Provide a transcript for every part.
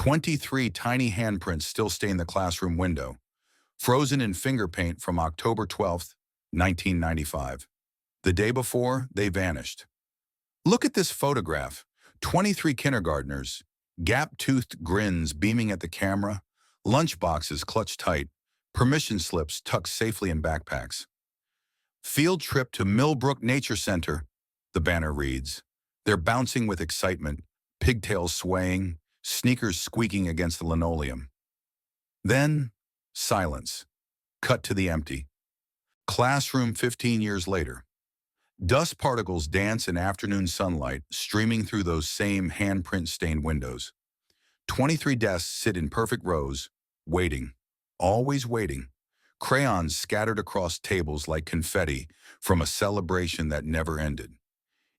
23 tiny handprints still stain the classroom window, frozen in finger paint from October 12th, 1995. The day before, they vanished. Look at this photograph. 23 kindergartners, gap-toothed grins beaming at the camera, lunchboxes clutched tight, permission slips tucked safely in backpacks. Field trip to Millbrook Nature Center, the banner reads. They're bouncing with excitement, pigtails swaying, sneakers squeaking against the linoleum. Then, silence. Cut to the empty. Classroom 15 years later. Dust particles dance in afternoon sunlight, streaming through those same handprint-stained windows. 23 desks sit in perfect rows, waiting, always waiting. Crayons scattered across tables like confetti from a celebration that never ended.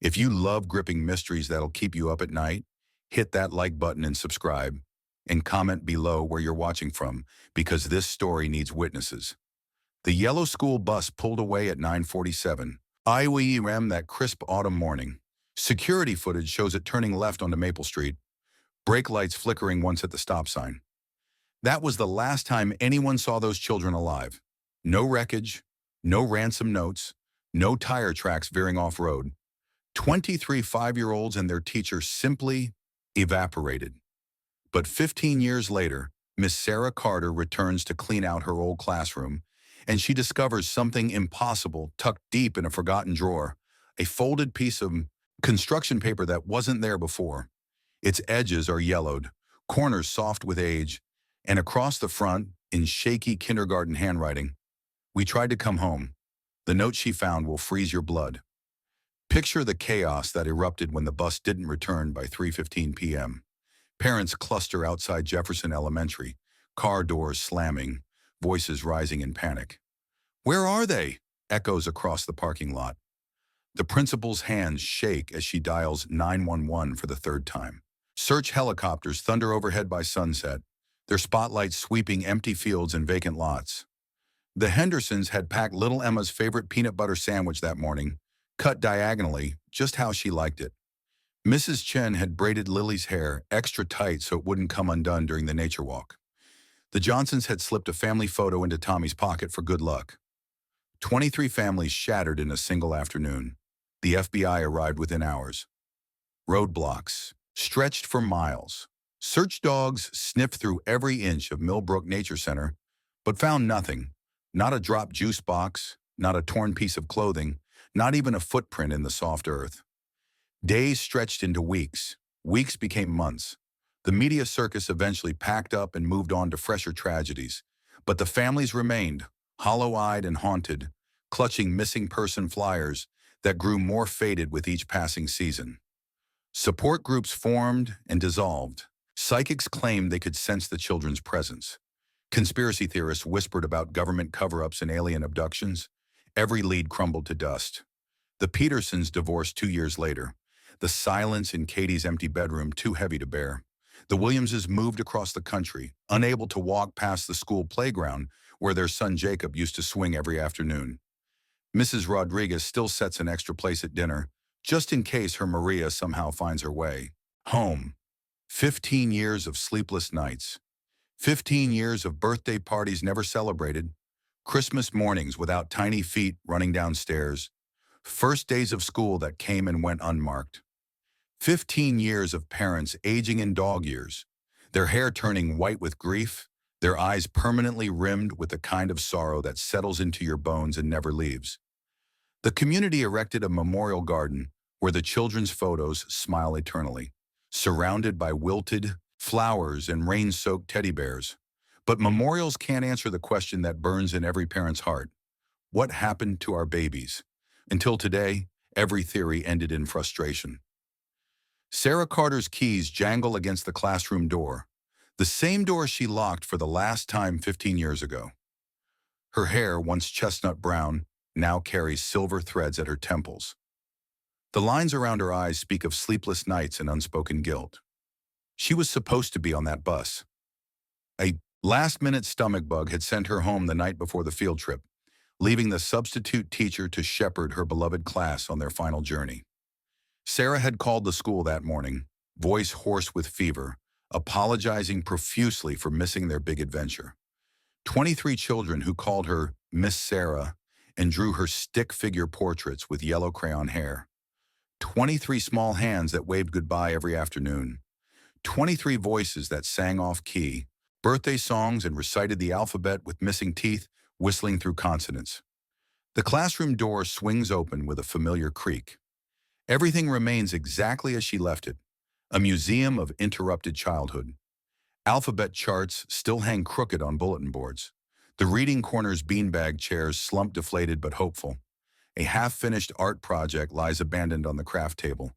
If you love gripping mysteries that'll keep you up at night, hit that like button and subscribe, and comment below where you're watching from, because this story needs witnesses. The yellow school bus pulled away at 9:47. IWEM that crisp autumn morning. Security footage shows it turning left onto Maple Street, brake lights flickering once at the stop sign. That was the last time anyone saw those children alive. No wreckage, no ransom notes, no tire tracks veering off-road. 23 5-year-olds and their teacher simply evaporated. But 15 years later, Miss Sarah Carter returns to clean out her old classroom, and she discovers something impossible tucked deep in a forgotten drawer, a folded piece of construction paper that wasn't there before. Its edges are yellowed, corners soft with age, and across the front, in shaky kindergarten handwriting, "We tried to come home. The note she found will freeze your blood." Picture the chaos that erupted when the bus didn't return by 3:15 p.m. Parents cluster outside Jefferson Elementary, car doors slamming, voices rising in panic. "Where are they?" echoes across the parking lot. The principal's hands shake as she dials 911 for the third time. Search helicopters thunder overhead by sunset, their spotlights sweeping empty fields and vacant lots. The Hendersons had packed little Emma's favorite peanut butter sandwich that morning, cut diagonally, just how she liked it. Mrs. Chen had braided Lily's hair extra tight so it wouldn't come undone during the nature walk. The Johnsons had slipped a family photo into Tommy's pocket for good luck. 23 families shattered in a single afternoon. The FBI arrived within hours. Roadblocks stretched for miles. Search dogs sniffed through every inch of Millbrook Nature Center, but found nothing. Not a dropped juice box, not a torn piece of clothing, not even a footprint in the soft earth. Days stretched into weeks. Weeks became months. The media circus eventually packed up and moved on to fresher tragedies. But the families remained, hollow-eyed and haunted, clutching missing person flyers that grew more faded with each passing season. Support groups formed and dissolved. Psychics claimed they could sense the children's presence. Conspiracy theorists whispered about government cover-ups and alien abductions. Every lead crumbled to dust. The Petersons divorced 2 years later. The silence in Katie's empty bedroom too heavy to bear. The Williamses moved across the country, unable to walk past the school playground where their son Jacob used to swing every afternoon. Mrs. Rodriguez still sets an extra place at dinner, just in case her Maria somehow finds her way. Home. 15 years of sleepless nights. 15 years of birthday parties never celebrated. Christmas mornings without tiny feet running downstairs. First days of school that came and went unmarked. 15 years of parents aging in dog years, their hair turning white with grief, their eyes permanently rimmed with the kind of sorrow that settles into your bones and never leaves. The community erected a memorial garden where the children's photos smile eternally, surrounded by wilted flowers and rain-soaked teddy bears. But memorials can't answer the question that burns in every parent's heart. What happened to our babies? Until today, every theory ended in frustration. Sarah Carter's keys jangle against the classroom door, the same door she locked for the last time 15 years ago. Her hair, once chestnut brown, now carries silver threads at her temples. The lines around her eyes speak of sleepless nights and unspoken guilt. She was supposed to be on that bus. A last-minute stomach bug had sent her home the night before the field trip, leaving the substitute teacher to shepherd her beloved class on their final journey. Sarah had called the school that morning, voice hoarse with fever, apologizing profusely for missing their big adventure. 23 children who called her Miss Sarah and drew her stick figure portraits with yellow crayon hair. 23 small hands that waved goodbye every afternoon. 23 voices that sang off key, birthday songs and recited the alphabet with missing teeth, whistling through consonants. The classroom door swings open with a familiar creak. Everything remains exactly as she left it, a museum of interrupted childhood. Alphabet charts still hang crooked on bulletin boards. The reading corner's beanbag chairs slump deflated but hopeful. A half-finished art project lies abandoned on the craft table.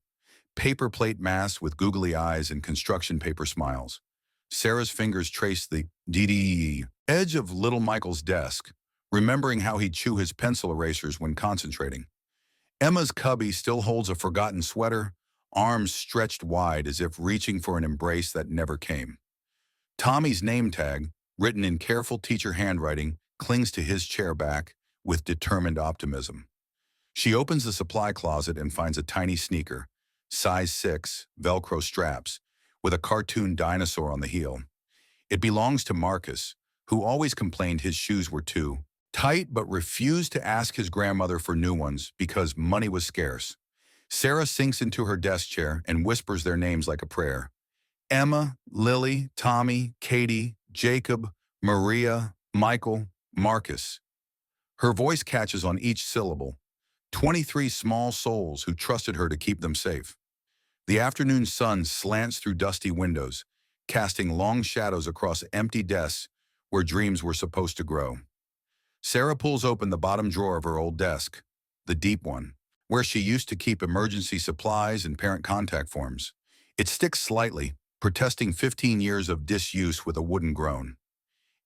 Paper plate masks with googly eyes and construction paper smiles. Sarah's fingers trace the DDE edge of little Michael's desk, remembering how he'd chew his pencil erasers when concentrating. Emma's cubby still holds a forgotten sweater, arms stretched wide as if reaching for an embrace that never came. Tommy's name tag, written in careful teacher handwriting, clings to his chair back with determined optimism. She opens the supply closet and finds a tiny sneaker, size 6, Velcro straps, with a cartoon dinosaur on the heel. It belongs to Marcus, who always complained his shoes were too tight but refused to ask his grandmother for new ones because money was scarce. Sarah sinks into her desk chair and whispers their names like a prayer. Emma, Lily, Tommy, Katie, Jacob, Maria, Michael, Marcus. Her voice catches on each syllable. 23 small souls who trusted her to keep them safe. The afternoon sun slants through dusty windows, casting long shadows across empty desks where dreams were supposed to grow. Sarah pulls open the bottom drawer of her old desk, the deep one, where she used to keep emergency supplies and parent contact forms. It sticks slightly, protesting 15 years of disuse with a wooden groan.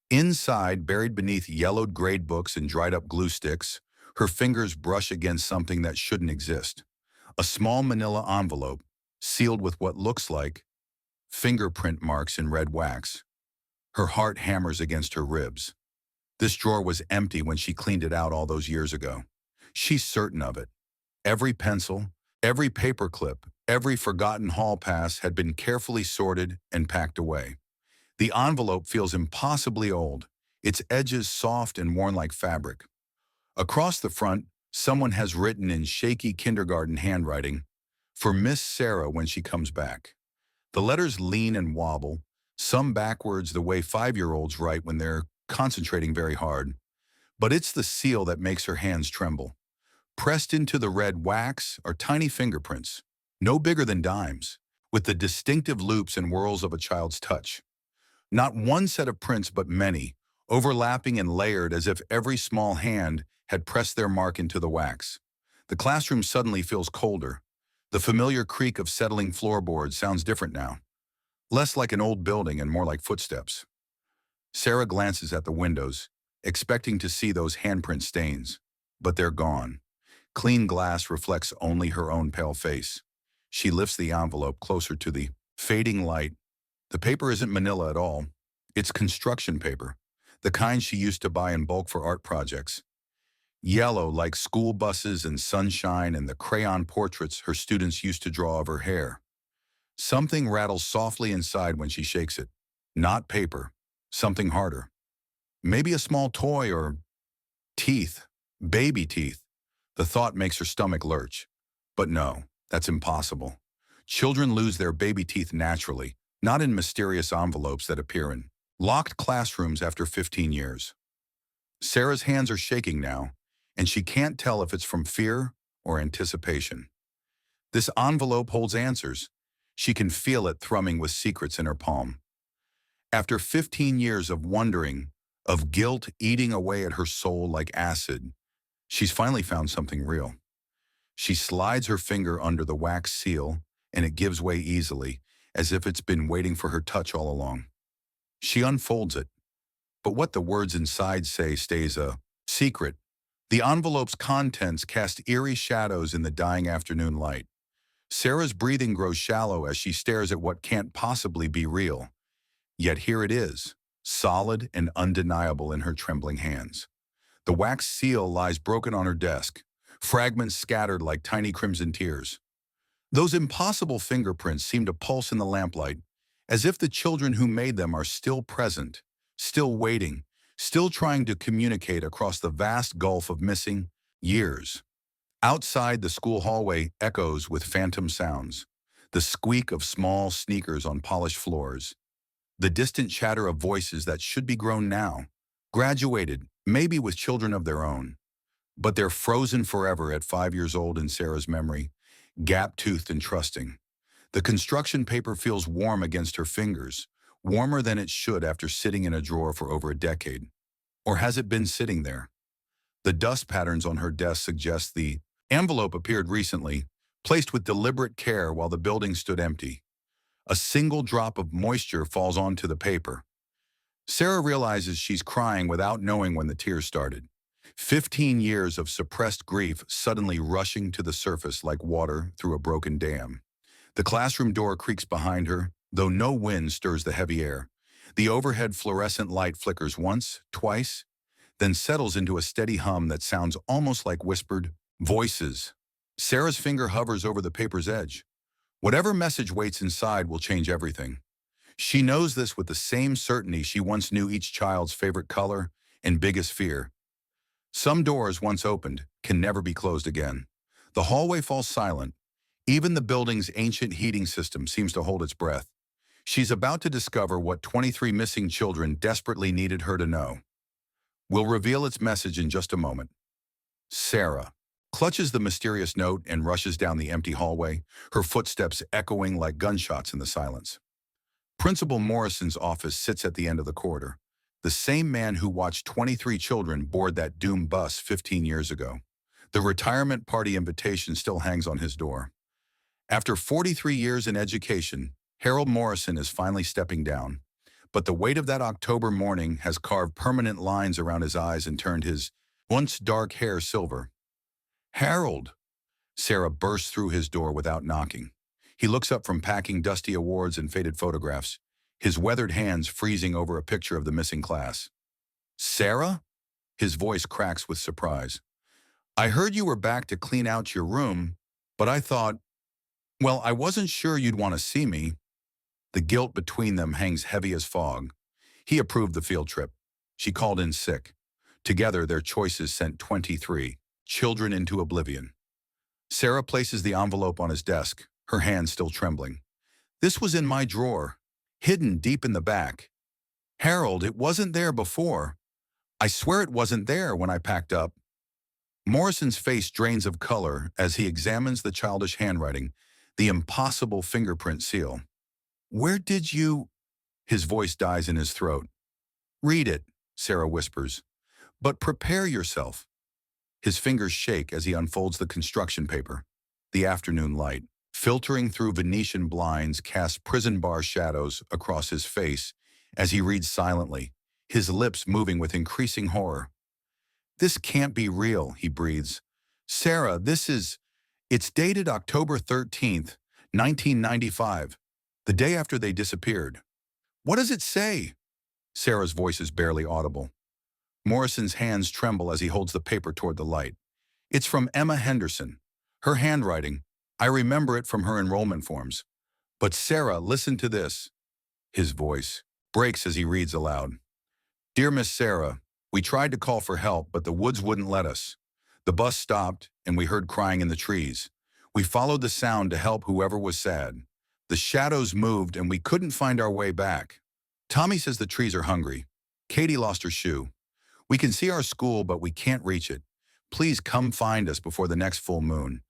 Inside, buried beneath yellowed grade books and dried-up glue sticks, her fingers brush against something that shouldn't exist. A small manila envelope, sealed with what looks like fingerprint marks in red wax. Her heart hammers against her ribs. This drawer was empty when she cleaned it out all those years ago. She's certain of it. Every pencil, every paper clip, every forgotten hall pass had been carefully sorted and packed away. The envelope feels impossibly old, its edges soft and worn like fabric. Across the front, someone has written in shaky kindergarten handwriting, "For Miss Sarah when she comes back." The letters lean and wobble, some backwards the way 5-year-olds write when they're concentrating very hard. But it's the seal that makes her hands tremble. Pressed into the red wax are tiny fingerprints, no bigger than dimes, with the distinctive loops and whirls of a child's touch. Not one set of prints, but many, overlapping and layered as if every small hand had pressed their mark into the wax. The classroom suddenly feels colder. The familiar creak of settling floorboards sounds different now, less like an old building and more like footsteps. Sarah glances at the windows, expecting to see those handprint stains, but they're gone. Clean glass reflects only her own pale face. She lifts the envelope closer to the fading light. The paper isn't manila at all. It's construction paper, the kind she used to buy in bulk for art projects. Yellow like school buses and sunshine and the crayon portraits her students used to draw of her hair. Something rattles softly inside when she shakes it. Not paper, something harder. Maybe a small toy or teeth, baby teeth. The thought makes her stomach lurch. But no, that's impossible. Children lose their baby teeth naturally, not in mysterious envelopes that appear in locked classrooms after 15 years. Sarah's hands are shaking now, and she can't tell if it's from fear or anticipation. This envelope holds answers. She can feel it thrumming with secrets in her palm. After 15 years of wondering, of guilt eating away at her soul like acid, she's finally found something real. She slides her finger under the wax seal, and it gives way easily, as if it's been waiting for her touch all along. She unfolds it, but what the words inside say stays a secret. The envelope's contents cast eerie shadows in the dying afternoon light. Sarah's breathing grows shallow as she stares at what can't possibly be real. Yet here it is, solid and undeniable in her trembling hands. The wax seal lies broken on her desk, fragments scattered like tiny crimson tears. Those impossible fingerprints seem to pulse in the lamplight, as if the children who made them are still present, still waiting, still trying to communicate across the vast gulf of missing years. Outside, the school hallway echoes with phantom sounds, the squeak of small sneakers on polished floors, the distant chatter of voices that should be grown now, graduated, maybe with children of their own. But they're frozen forever at 5 years old in Sarah's memory, gap-toothed and trusting. The construction paper feels warm against her fingers, warmer than it should after sitting in a drawer for over a decade. Or has it been sitting there? The dust patterns on her desk suggest the envelope appeared recently, placed with deliberate care while the building stood empty. A single drop of moisture falls onto the paper. Sarah realizes she's crying without knowing when the tears started. 15 years of suppressed grief suddenly rushing to the surface like water through a broken dam. The classroom door creaks behind her, though no wind stirs the heavy air. The overhead fluorescent light flickers once, twice, then settles into a steady hum that sounds almost like whispered voices. Sarah's finger hovers over the paper's edge. Whatever message waits inside will change everything. She knows this with the same certainty she once knew each child's favorite color and biggest fear. Some doors, once opened, can never be closed again. The hallway falls silent. Even the building's ancient heating system seems to hold its breath. She's about to discover what 23 missing children desperately needed her to know. We'll reveal its message in just a moment. Sarah clutches the mysterious note and rushes down the empty hallway, her footsteps echoing like gunshots in the silence. Principal Morrison's office sits at the end of the corridor, the same man who watched 23 children board that doomed bus 15 years ago. The retirement party invitation still hangs on his door. After 43 years in education, Harold Morrison is finally stepping down, but the weight of that October morning has carved permanent lines around his eyes and turned his once dark hair silver. Harold! Sarah bursts through his door without knocking. He looks up from packing dusty awards and faded photographs, his weathered hands freezing over a picture of the missing class. Sarah? His voice cracks with surprise. I heard you were back to clean out your room, but I thought, well, I wasn't sure you'd want to see me. The guilt between them hangs heavy as fog. He approved the field trip. She called in sick. Together, their choices sent 23 children into oblivion. Sarah places the envelope on his desk, her hand still trembling. This was in my drawer, hidden deep in the back. Harold, it wasn't there before. I swear it wasn't there when I packed up. Morrison's face drains of color as he examines the childish handwriting, the impossible fingerprint seal. Where did you... His voice dies in his throat. Read it, Sarah whispers. But prepare yourself. His fingers shake as he unfolds the construction paper. The afternoon light, filtering through Venetian blinds, casts prison bar shadows across his face as he reads silently, his lips moving with increasing horror. This can't be real, he breathes. Sarah, it's dated October 13th, 1995, the day after they disappeared. What does it say? Sarah's voice is barely audible. Morrison's hands tremble as he holds the paper toward the light. It's from Emma Henderson. Her handwriting, I remember it from her enrollment forms. But Sarah, listen to this. His voice breaks as he reads aloud. Dear Miss Sarah, we tried to call for help, but the woods wouldn't let us. The bus stopped, and we heard crying in the trees. We followed the sound to help whoever was sad. The shadows moved, and we couldn't find our way back. Tommy says the trees are hungry. Katie lost her shoe. We can see our school, but we can't reach it. Please come find us before the next full moon.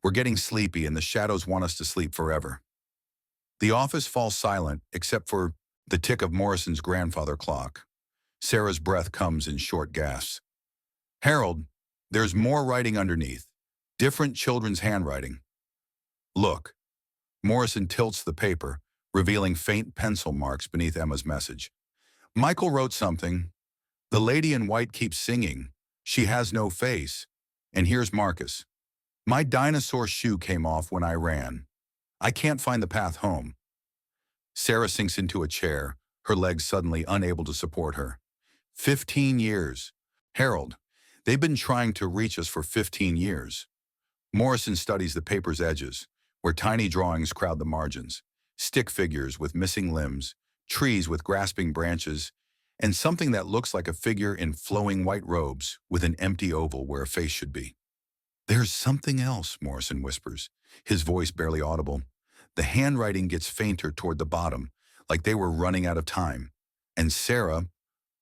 We're getting sleepy, and the shadows want us to sleep forever. The office falls silent, except for the tick of Morrison's grandfather clock. Sarah's breath comes in short gasps. Harold, there's more writing underneath. Different children's handwriting. Look. Morrison tilts the paper, revealing faint pencil marks beneath Emma's message. Michael wrote something. The lady in white keeps singing. She has no face. And here's Marcus. My dinosaur shoe came off when I ran. I can't find the path home. Sarah sinks into a chair, her legs suddenly unable to support her. 15 years. Harold, they've been trying to reach us for 15 years. Morrison studies the paper's edges, where tiny drawings crowd the margins. Stick figures with missing limbs, trees with grasping branches, and something that looks like a figure in flowing white robes with an empty oval where a face should be. There's something else, Morrison whispers, his voice barely audible. The handwriting gets fainter toward the bottom, like they were running out of time. And Sarah,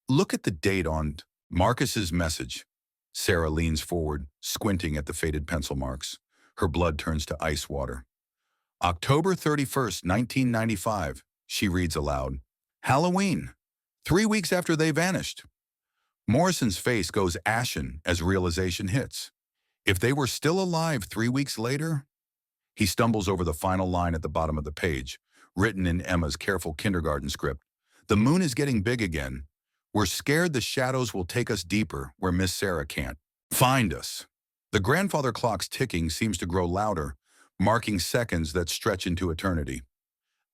look at the date on Marcus's message. Sarah leans forward, squinting at the faded pencil marks. Her blood turns to ice water. October 31st, 1995, she reads aloud. Halloween, 3 weeks after they vanished. Morrison's face goes ashen as realization hits. If they were still alive 3 weeks later? He stumbles over the final line at the bottom of the page, written in Emma's careful kindergarten script. The moon is getting big again. We're scared the shadows will take us deeper where Miss Sarah can't find us. The grandfather clock's ticking seems to grow louder, marking seconds that stretch into eternity.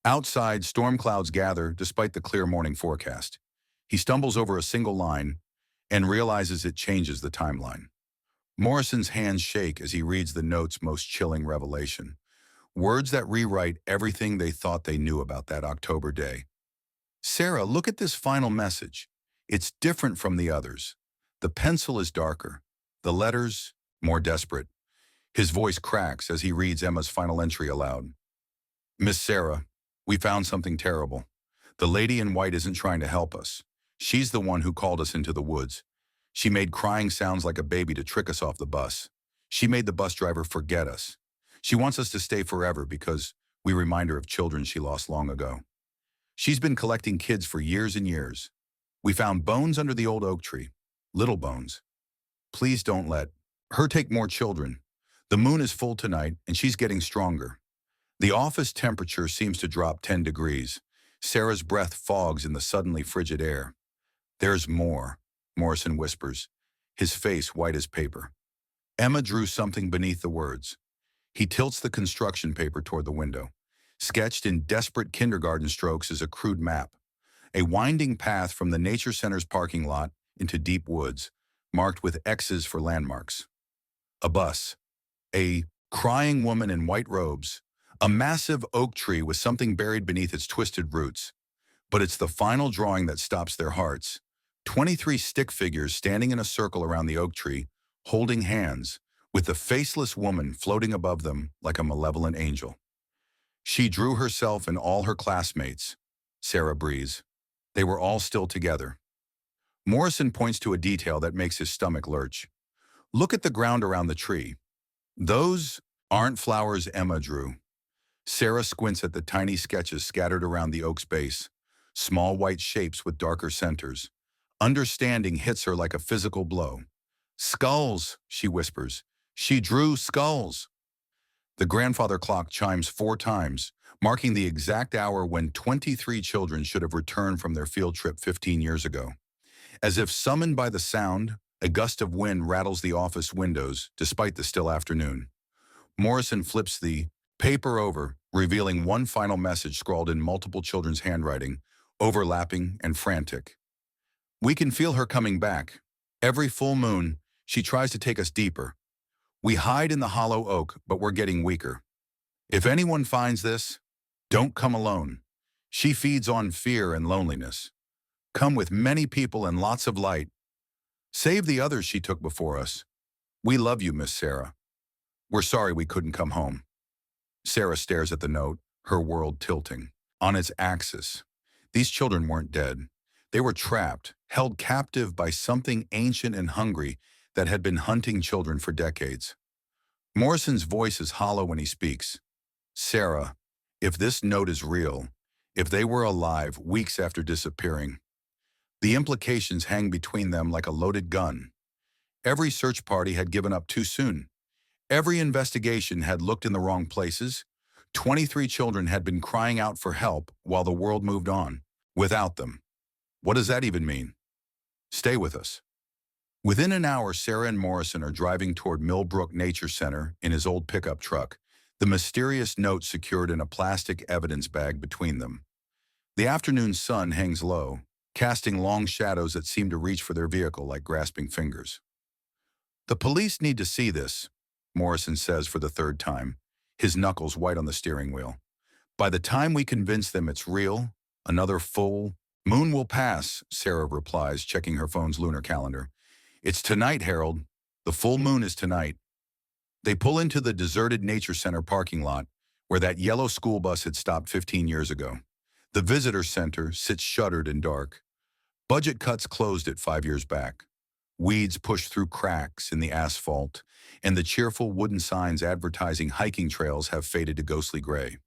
Outside, storm clouds gather despite the clear morning forecast. He stumbles over a single line and realizes it changes the timeline. Morrison's hands shake as he reads the note's most chilling revelation. Words that rewrite everything they thought they knew about that October day. Sarah, look at this final message. It's different from the others. The pencil is darker. The letters, more desperate. His voice cracks as he reads Emma's final entry aloud. Miss Sarah, we found something terrible. The lady in white isn't trying to help us. She's the one who called us into the woods. She made crying sounds like a baby to trick us off the bus. She made the bus driver forget us. She wants us to stay forever because we remind her of children she lost long ago. She's been collecting kids for years and years. We found bones under the old oak tree. Little bones. Please don't let her take more children. The moon is full tonight and she's getting stronger. The office temperature seems to drop 10 degrees. Sarah's breath fogs in the suddenly frigid air. There's more, Morrison whispers, his face white as paper. Emma drew something beneath the words. He tilts the construction paper toward the window. Sketched in desperate kindergarten strokes is a crude map. A winding path from the Nature Center's parking lot into deep woods, marked with X's for landmarks. A bus. A crying woman in white robes. A massive oak tree with something buried beneath its twisted roots. But it's the final drawing that stops their hearts. 23 stick figures standing in a circle around the oak tree, holding hands, with the faceless woman floating above them like a malevolent angel. She drew herself and all her classmates, Sarah breathes. They were all still together. Morrison points to a detail that makes his stomach lurch. Look at the ground around the tree. Those aren't flowers Emma drew. Sarah squints at the tiny sketches scattered around the oak's base, small white shapes with darker centers. Understanding hits her like a physical blow. Skulls, she whispers. She drew skulls. The grandfather clock chimes 4 times, marking the exact hour when 23 children should have returned from their field trip 15 years ago. As if summoned by the sound, a gust of wind rattles the office windows despite the still afternoon. Morrison flips the paper over, revealing one final message scrawled in multiple children's handwriting, overlapping and frantic. We can feel her coming back. Every full moon, she tries to take us deeper. We hide in the hollow oak, but we're getting weaker. If anyone finds this, don't come alone. She feeds on fear and loneliness. Come with many people and lots of light. Save the others she took before us. We love you, Miss Sarah. We're sorry we couldn't come home. Sarah stares at the note, her world tilting. On its axis. These children weren't dead. They were trapped, held captive by something ancient and hungry that had been hunting children for decades. Morrison's voice is hollow when he speaks. Sarah, if this note is real, if they were alive weeks after disappearing, the implications hang between them like a loaded gun. Every search party had given up too soon. Every investigation had looked in the wrong places. 23 children had been crying out for help while the world moved on, without them. What does that even mean? Stay with us. Within an hour, Sarah and Morrison are driving toward Millbrook Nature Center in his old pickup truck, the mysterious note secured in a plastic evidence bag between them. The afternoon sun hangs low, casting long shadows that seem to reach for their vehicle like grasping fingers. The police need to see this, Morrison says for the 3rd time, his knuckles white on the steering wheel. By the time we convince them it's real, another full moon will pass, Sarah replies, checking her phone's lunar calendar. It's tonight, Harold. The full moon is tonight. They pull into the deserted nature center parking lot where that yellow school bus had stopped 15 years ago. The visitor center sits shuttered and dark. Budget cuts closed it 5 years back. Weeds push through cracks in the asphalt, and the cheerful wooden signs advertising hiking trails have faded to ghostly gray.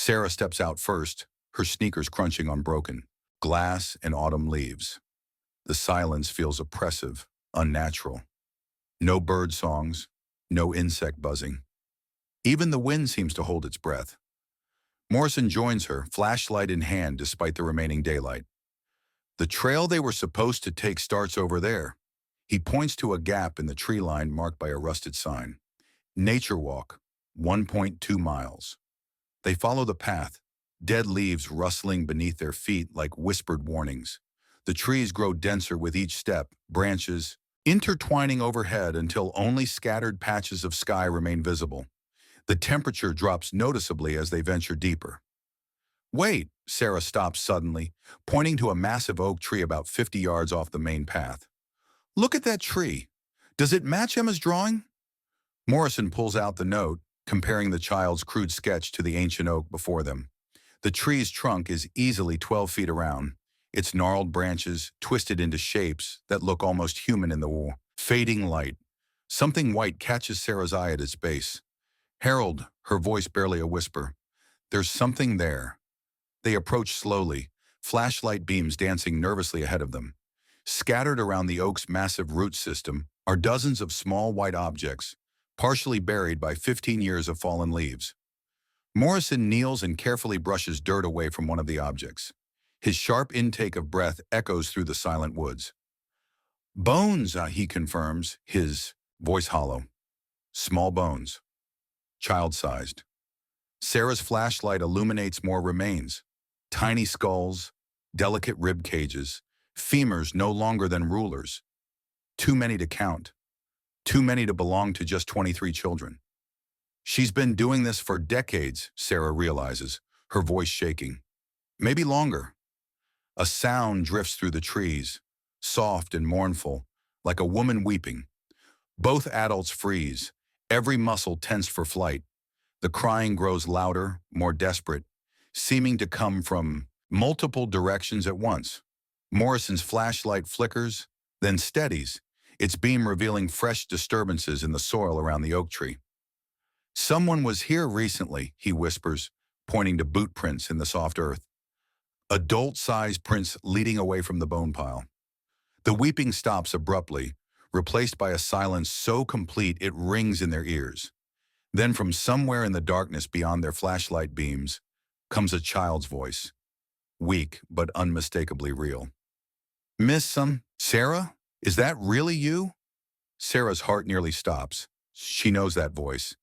Sarah steps out first, her sneakers crunching on broken glass and autumn leaves. The silence feels oppressive, unnatural. No bird songs, no insect buzzing. Even the wind seems to hold its breath. Morrison joins her, flashlight in hand despite the remaining daylight. The trail they were supposed to take starts over there. He points to a gap in the tree line marked by a rusted sign. Nature Walk, 1.2 miles. They follow the path, dead leaves rustling beneath their feet like whispered warnings. The trees grow denser with each step, branches intertwining overhead until only scattered patches of sky remain visible. The temperature drops noticeably as they venture deeper. Wait, Sarah stops suddenly, pointing to a massive oak tree about 50 yards off the main path. Look at that tree. Does it match Emma's drawing? Morrison pulls out the note, comparing the child's crude sketch to the ancient oak before them. The tree's trunk is easily 12 feet around, its gnarled branches twisted into shapes that look almost human in the fading light. Something white catches Sarah's eye at its base. Harold, her voice barely a whisper. There's something there. They approach slowly, flashlight beams dancing nervously ahead of them. Scattered around the oak's massive root system are dozens of small white objects, partially buried by 15 years of fallen leaves. Morrison kneels and carefully brushes dirt away from one of the objects. His sharp intake of breath echoes through the silent woods. Bones, he confirms, his voice hollow. Small bones. Child-sized. Sarah's flashlight illuminates more remains. Tiny skulls, delicate rib cages, femurs no longer than rulers. Too many to count. Too many to belong to just 23 children. She's been doing this for decades, Sarah realizes, her voice shaking. Maybe longer. A sound drifts through the trees, soft and mournful, like a woman weeping. Both adults freeze, every muscle tense for flight. The crying grows louder, more desperate, seeming to come from multiple directions at once. Morrison's flashlight flickers, then steadies, its beam revealing fresh disturbances in the soil around the oak tree. Someone was here recently, he whispers, pointing to boot prints in the soft earth. Adult-sized prints leading away from the bone pile. The weeping stops abruptly, replaced by a silence so complete it rings in their ears. Then from somewhere in the darkness beyond their flashlight beams comes a child's voice, weak but unmistakably real. Sarah? Is that really you? Sarah's heart nearly stops. She knows that voice.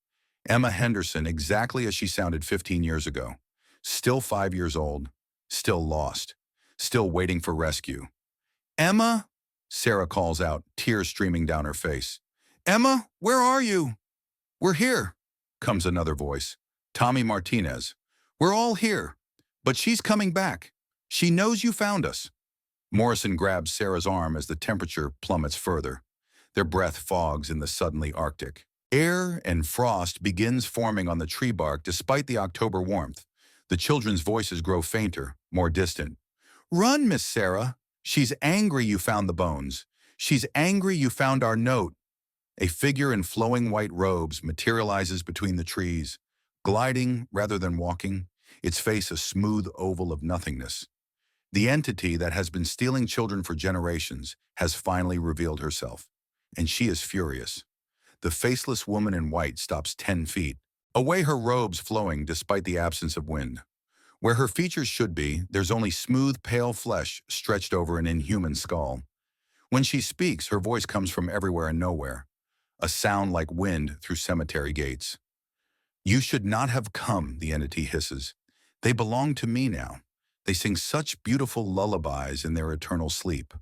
Emma Henderson, exactly as she sounded 15 years ago. Still 5 years old. Still lost. Still waiting for rescue. Emma? Sarah calls out, tears streaming down her face. Emma, where are you? We're here, comes another voice. Tommy Martinez. We're all here, but she's coming back. She knows you found us. Morrison grabs Sarah's arm as the temperature plummets further. Their breath fogs in the suddenly Arctic. Air and frost begins forming on the tree bark despite the October warmth. The children's voices grow fainter, more distant. Run, Miss Sarah. She's angry you found the bones. She's angry you found our note. A figure in flowing white robes materializes between the trees, gliding rather than walking, its face a smooth oval of nothingness. The entity that has been stealing children for generations has finally revealed herself, and she is furious. The faceless woman in white stops 10 feet, away, her robes flowing despite the absence of wind. Where her features should be, there's only smooth, pale flesh stretched over an inhuman skull. When she speaks, her voice comes from everywhere and nowhere, a sound like wind through cemetery gates. You should not have come, the entity hisses. They belong to me now. They sing such beautiful lullabies in their eternal sleep.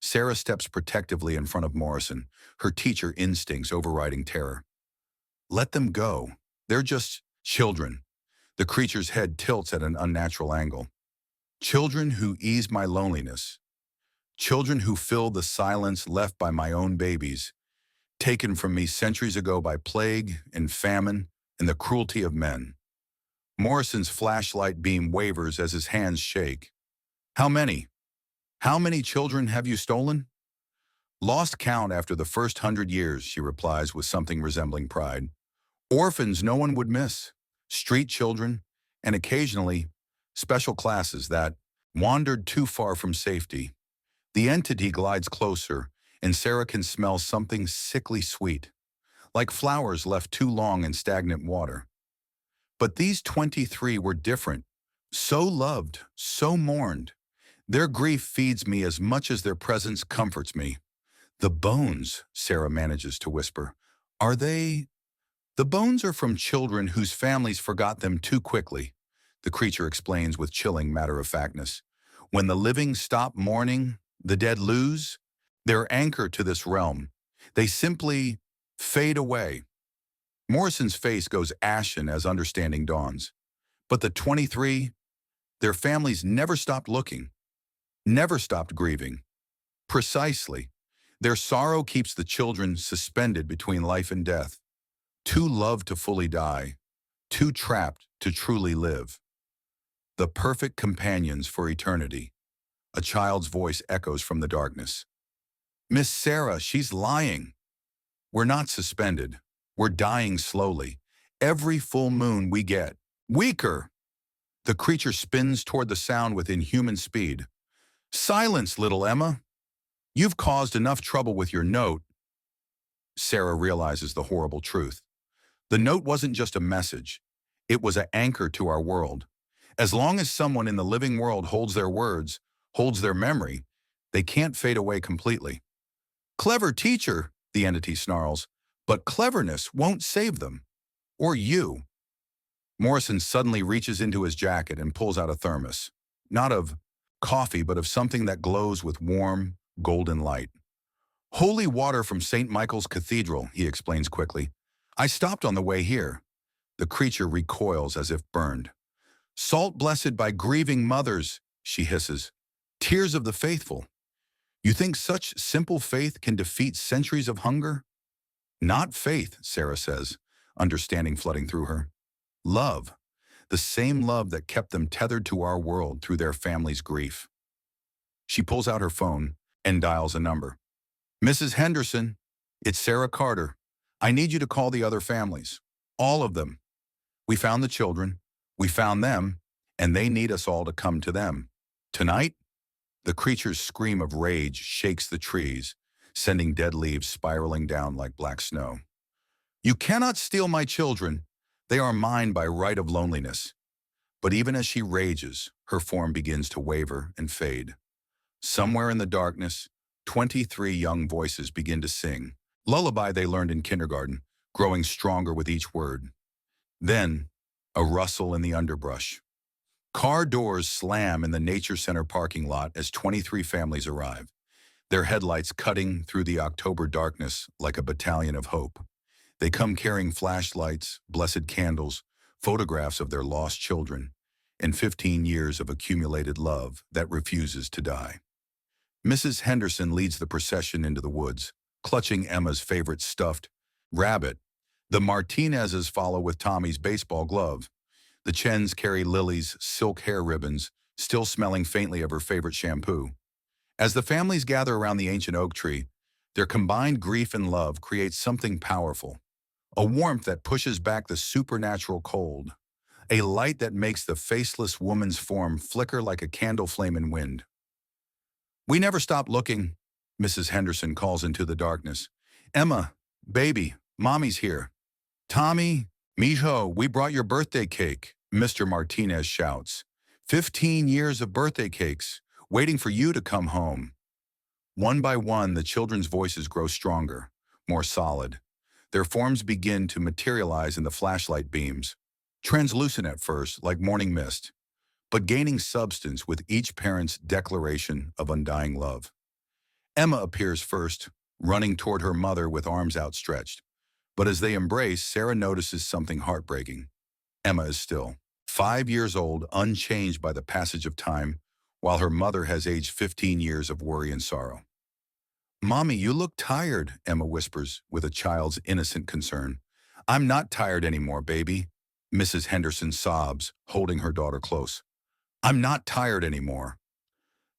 Sarah steps protectively in front of Morrison, her teacher instincts overriding terror. Let them go. They're just children. The creature's head tilts at an unnatural angle. Children who ease my loneliness. Children who fill the silence left by my own babies, taken from me centuries ago by plague and famine and the cruelty of men. Morrison's flashlight beam wavers as his hands shake. How many? How many children have you stolen? Lost count after the first 100 years, she replies with something resembling pride. Orphans no one would miss, street children, and occasionally special classes that wandered too far from safety. The entity glides closer, and Sarah can smell something sickly sweet, like flowers left too long in stagnant water. But these 23 were different, so loved, so mourned. Their grief feeds me as much as their presence comforts me. The bones, Sarah manages to whisper, are they? The bones are from children whose families forgot them too quickly, the creature explains with chilling matter-of-factness. When the living stop mourning, the dead lose their anchor to this realm. They simply fade away. Morrison's face goes ashen as understanding dawns. But the 23, their families never stopped looking, never stopped grieving. Precisely. Their sorrow keeps the children suspended between life and death, too loved to fully die, too trapped to truly live. The perfect companions for eternity. A child's voice echoes from the darkness. Miss Sarah, she's lying. We're not suspended. We're dying slowly. Every full moon we get. Weaker! The creature spins toward the sound with inhuman speed. Silence, little Emma. You've caused enough trouble with your note. Sarah realizes the horrible truth. The note wasn't just a message. It was an anchor to our world. As long as someone in the living world holds their words, holds their memory, they can't fade away completely. Clever teacher, the entity snarls, but cleverness won't save them. Or you. Morrison suddenly reaches into his jacket and pulls out a thermos. Not of coffee, but of something that glows with warm, golden light. Holy water from St. Michael's Cathedral, he explains quickly. I stopped on the way here. The creature recoils as if burned. Salt blessed by grieving mothers, she hisses. Tears of the faithful. You think such simple faith can defeat centuries of hunger? Not faith, Sarah says, understanding flooding through her. Love. The same love that kept them tethered to our world through their family's grief. She pulls out her phone and dials a number. Mrs. Henderson, it's Sarah Carter. I need you to call the other families. All of them. We found the children. We found them. And they need us all to come to them. Tonight? The creature's scream of rage shakes the trees, sending dead leaves spiraling down like black snow. You cannot steal my children. They are mine by right of loneliness. But even as she rages, her form begins to waver and fade. Somewhere in the darkness, 23 young voices begin to sing, lullaby they learned in kindergarten, growing stronger with each word. Then, a rustle in the underbrush. Car doors slam in the Nature Center parking lot as 23 families arrive, their headlights cutting through the October darkness like a battalion of hope. They come carrying flashlights, blessed candles, photographs of their lost children, and 15 years of accumulated love that refuses to die. Mrs. Henderson leads the procession into the woods, clutching Emma's favorite stuffed rabbit. The Martinezes follow with Tommy's baseball glove. The Chens carry Lily's silk hair ribbons, still smelling faintly of her favorite shampoo. As the families gather around the ancient oak tree, their combined grief and love creates something powerful. A warmth that pushes back the supernatural cold. A light that makes the faceless woman's form flicker like a candle flame in wind. We never stop looking, Mrs. Henderson calls into the darkness. Emma, baby, mommy's here. Tommy, mijo, we brought your birthday cake, Mr. Martinez shouts. 15 years of birthday cakes, waiting for you to come home. One by one, the children's voices grow stronger, more solid. Their forms begin to materialize in the flashlight beams, translucent at first, like morning mist, but gaining substance with each parent's declaration of undying love. Emma appears first, running toward her mother with arms outstretched. But as they embrace, Sarah notices something heartbreaking. Emma is still. 5 years old, unchanged by the passage of time, while her mother has aged 15 years of worry and sorrow. "Mommy, you look tired," Emma whispers with a child's innocent concern. "I'm not tired anymore, baby," Mrs. Henderson sobs, holding her daughter close. "I'm not tired anymore."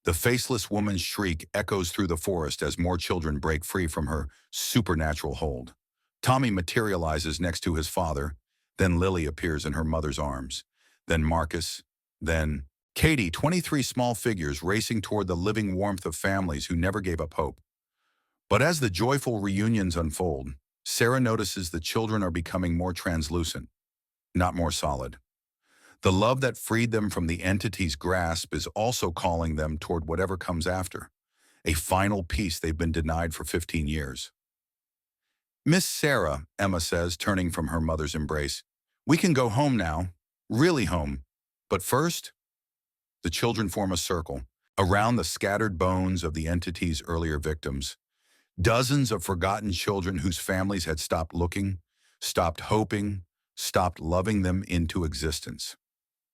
The faceless woman's shriek echoes through the forest as more children break free from her supernatural hold. Tommy materializes next to his father, then Lily appears in her mother's arms, then Marcus, then Katie, 23 small figures racing toward the living warmth of families who never gave up hope. But as the joyful reunions unfold, Sarah notices the children are becoming more translucent, not more solid. The love that freed them from the entity's grasp is also calling them toward whatever comes after, a final peace they've been denied for 15 years. "Miss Sarah," Emma says, turning from her mother's embrace, "we can go home now, really home. But first," the children form a circle around the scattered bones of the entity's earlier victims. Dozens of forgotten children whose families had stopped looking, stopped hoping, stopped loving them into existence.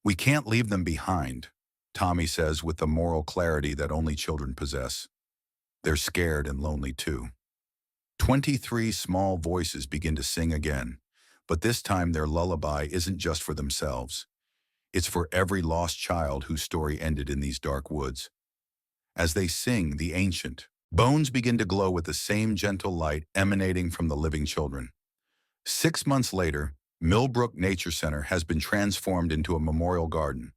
"We can't leave them behind," Tommy says with the moral clarity that only children possess. They're scared and lonely too. 23 small voices begin to sing again, but this time their lullaby isn't just for themselves. It's for every lost child whose story ended in these dark woods. As they sing the ancient, bones begin to glow with the same gentle light emanating from the living children. 6 months later, Millbrook Nature Center has been transformed into a memorial garden.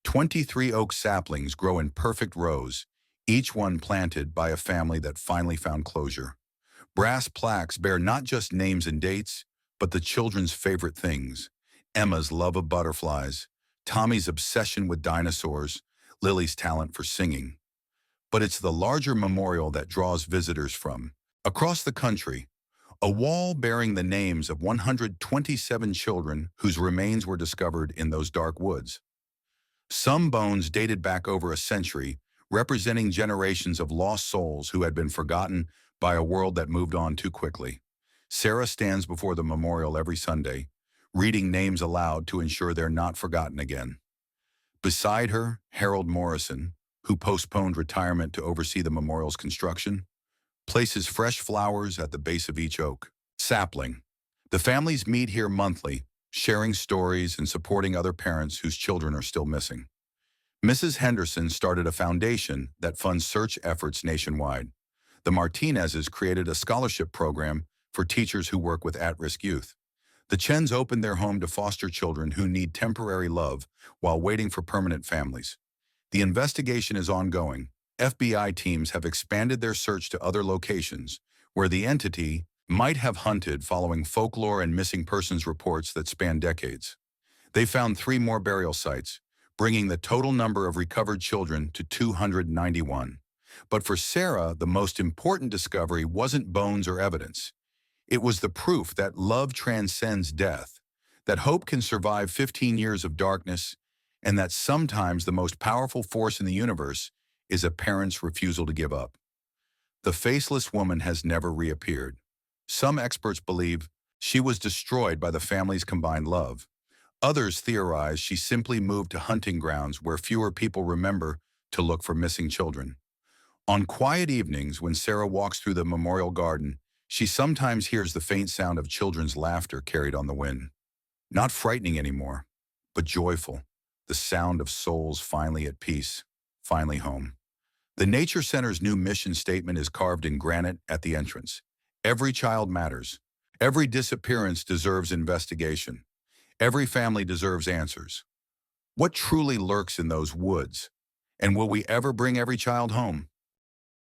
23 oak saplings grow in perfect rows, each one planted by a family that finally found closure. Brass plaques bear not just names and dates, but the children's favorite things: Emma's love of butterflies, Tommy's obsession with dinosaurs, Lily's talent for singing. But it's the larger memorial that draws visitors from across the country, a wall bearing the names of 127 children whose remains were discovered in those dark woods. Some bones dated back over a century, representing generations of lost souls who had been forgotten by a world that moved on too quickly. Sarah stands before the memorial every Sunday, reading names aloud to ensure they're not forgotten again. Beside her, Harold Morrison, who postponed retirement to oversee the memorial's construction, places fresh flowers at the base of each oak sapling. The families meet here monthly, sharing stories and supporting other parents whose children are still missing. Mrs. Henderson started a foundation that funds search efforts nationwide. The Martinezes created a scholarship program for teachers who work with at-risk youth. The Chens opened their home to foster children who need temporary love while waiting for permanent families. The investigation is ongoing. FBI teams have expanded their search to other locations where the entity might have hunted following folklore and missing persons reports that span decades. They found 3 more burial sites, bringing the total number of recovered children to 291. But for Sarah, the most important discovery wasn't bones or evidence. It was the proof that love transcends death, that hope can survive 15 years of darkness, and that sometimes the most powerful force in the universe is a parent's refusal to give up. The faceless woman has never reappeared. Some experts believe she was destroyed by the family's combined love. Others theorize she simply moved to hunting grounds where fewer people remember to look for missing children. On quiet evenings when Sarah walks through the memorial garden, she sometimes hears the faint sound of children's laughter carried on the wind. Not frightening anymore, but joyful, the sound of souls finally at peace, finally home. The Nature Center's new mission statement is carved in granite at the entrance. Every child matters. Every disappearance deserves investigation. Every family deserves answers. What truly lurks in those woods? And will we ever bring every child home?